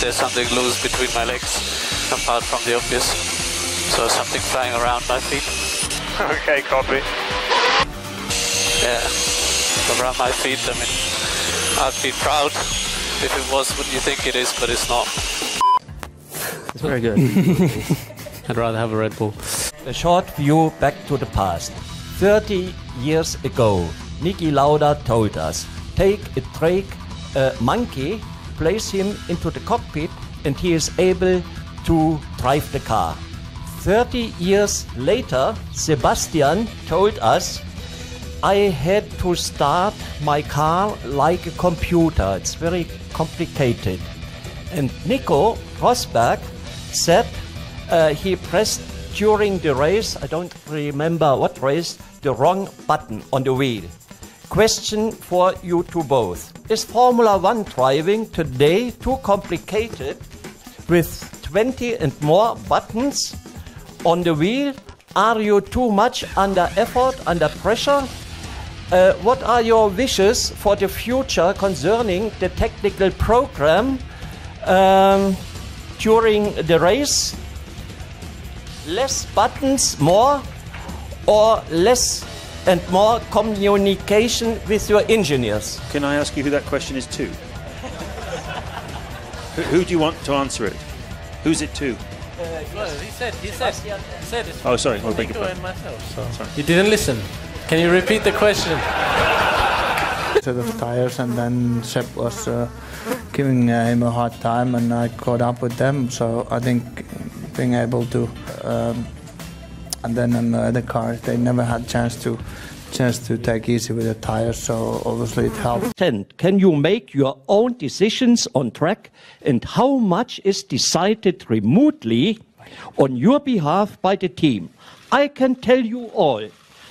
there's something loose between my legs, apart from the obvious. So something flying around my feet. Okay, copy. Yeah, around my feet. I mean, I'd be proud if it was what you think it is, but it's not. It's very good. I'd rather have a Red Bull. A short view back to the past. 30 years ago, Niki Lauda told us, take a monkey, place him into the cockpit, and he is able to drive the car. 30 years later, Sebastian told us, I had to start my car like a computer. It's very complicated. And Nico Rosberg said he pressed during the race, I don't remember what race, the wrong button on the wheel. Question for you two both. Is Formula One driving today too complicated with 20 and more buttons on the wheel? Are you too much under effort, under pressure? What are your wishes for the future concerning the technical program during the race? Less buttons, more, or less and more communication with your engineers? Can I ask you who that question is to? Who do you want to answer it? Who's it to? Well, he said it's Oh, sorry, I'll beg your Nico pardon. and myself. So. Sorry. You didn't listen. Can you repeat the question? Set of tires, and then Seb was giving him a hard time, and I caught up with them. So I think being able to, and then on the other cars, they never had chance to take easy with the tires. So obviously it helped. Can you make your own decisions on track, and how much is decided remotely on your behalf by the team? I can tell you all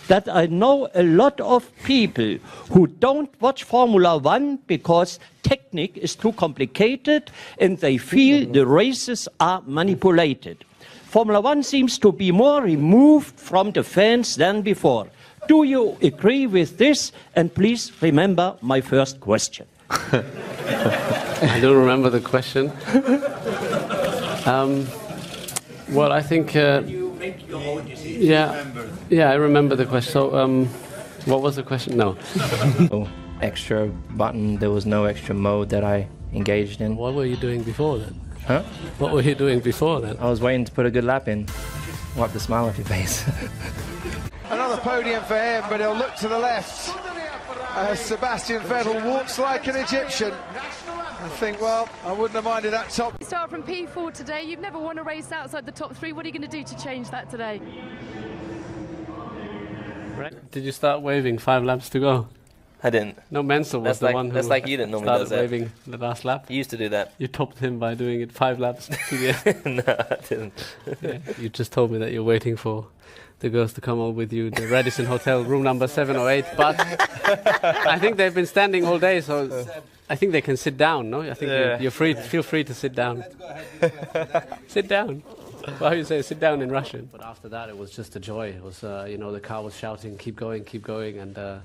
that I know a lot of people who don't watch Formula One because technique is too complicated and they feel the races are manipulated. Formula One seems to be more removed from the fans than before. Do you agree with this? And please remember my first question. I don't remember the question. Well, I think... Yeah, I remember the question. So, what was the question? No. No extra button, there was no extra mode that I engaged in. What were you doing before then? Huh? What were you doing before then? I was waiting to put a good lap in. Wipe the smile off your face. Another podium for him, but he'll look to the left as Sebastian Vettel walks like an Egyptian. I think, well, I wouldn't have minded that top. You start from P4 today. You've never won a race outside the top three. What are you going to do to change that today? Right. Did you start waving 5 laps to go? I didn't. No, Menzel was the one who that's like you didn't normally started waving the last lap. You used to do that. You topped him by doing it 5 laps to the end. No, I didn't. Yeah, you just told me that you're waiting for the girls to come over with you, the Radisson Hotel, room number 7 or 8. But I think they've been standing all day, so I think they can sit down, no? I think you're free. Feel free to sit down. Sit down. Well, how you say sit down in Russian? But after that, it was just a joy. It was, you know, the car was shouting, keep going, and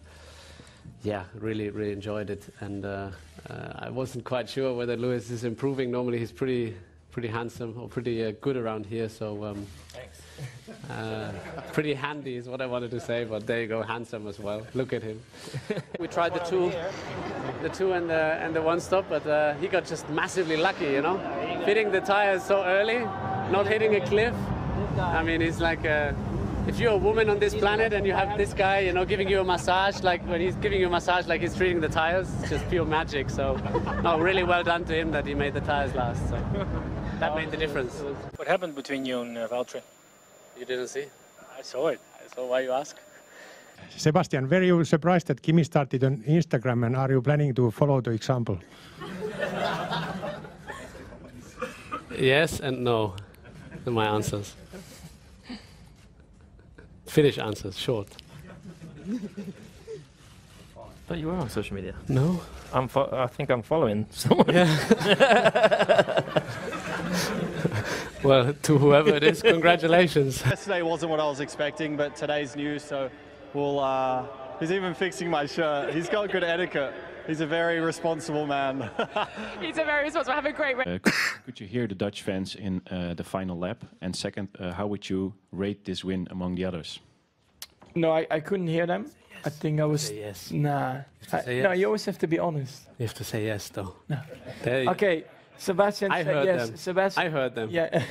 yeah, really enjoyed it. And I wasn't quite sure whether Lewis is improving. Normally, he's pretty handsome or pretty good around here. So. Thanks. Pretty handy is what I wanted to say, but there you go, handsome as well. Look at him. We tried the two and the one stop, but he got just massively lucky, you know, fitting the tires so early, not hitting a cliff. I mean, it's like if you're a woman on this planet and you have this guy, you know, giving you a massage, like when he's giving you a massage, like he's treating the tires, it's just pure magic. So, no, really well done to him that he made the tires last. So that made the difference. What happened between you and Valtteri? You didn't see? I saw it. So why you ask? Sebastian, were you surprised that Kimi started on Instagram, and are you planning to follow the example? Yes and no. They're my answers. Finnish answers, short. But you are on social media. No. I think I'm following someone. Yeah. Well, to whoever it is, congratulations. Yesterday wasn't what I was expecting, but today's new, so we'll... he's even fixing my shirt. He's got good etiquette. He's a very responsible man. He's a very responsible. Have a great race. Could you hear the Dutch fans in the final lap? And second, how would you rate this win among the others? No, I couldn't hear them. I think I was. Say yes. Nah. Yes. No, you always have to be honest. You have to say yes, though. No. There you Okay, Sebastian I said heard yes. them. Sebastian. I heard them. Yeah.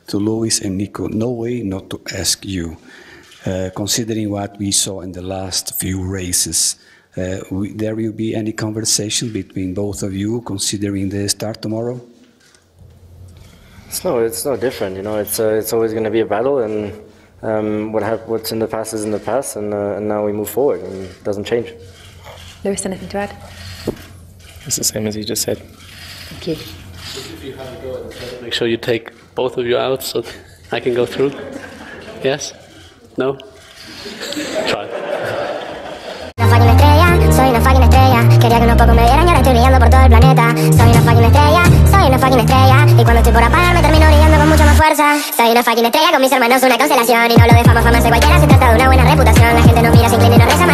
To Lewis and Nico, no way not to ask you, considering what we saw in the last few races, there will be any conversation between both of you considering the start tomorrow? It's no different. You know, it's always going to be a battle, and what's in the past is in the past, and now we move forward, and it doesn't change. Lewis, anything to add? It's the same as you just said. Thank you. If you have a go, make sure you take both of you out so I can go through. Yes? No? Try. Soy una fucking estrella, quería que unos pocos me vieran y ahora estoy brillando por todo el planeta. Soy una fucking estrella, y cuando estoy por apagar me termino brillando con mucha más fuerza. Soy una fucking estrella, con mis hermanos una constelación, y no lo de fama, fama sé cualquiera, se trata de una buena reputación. La gente no mira, se inclina y no reza,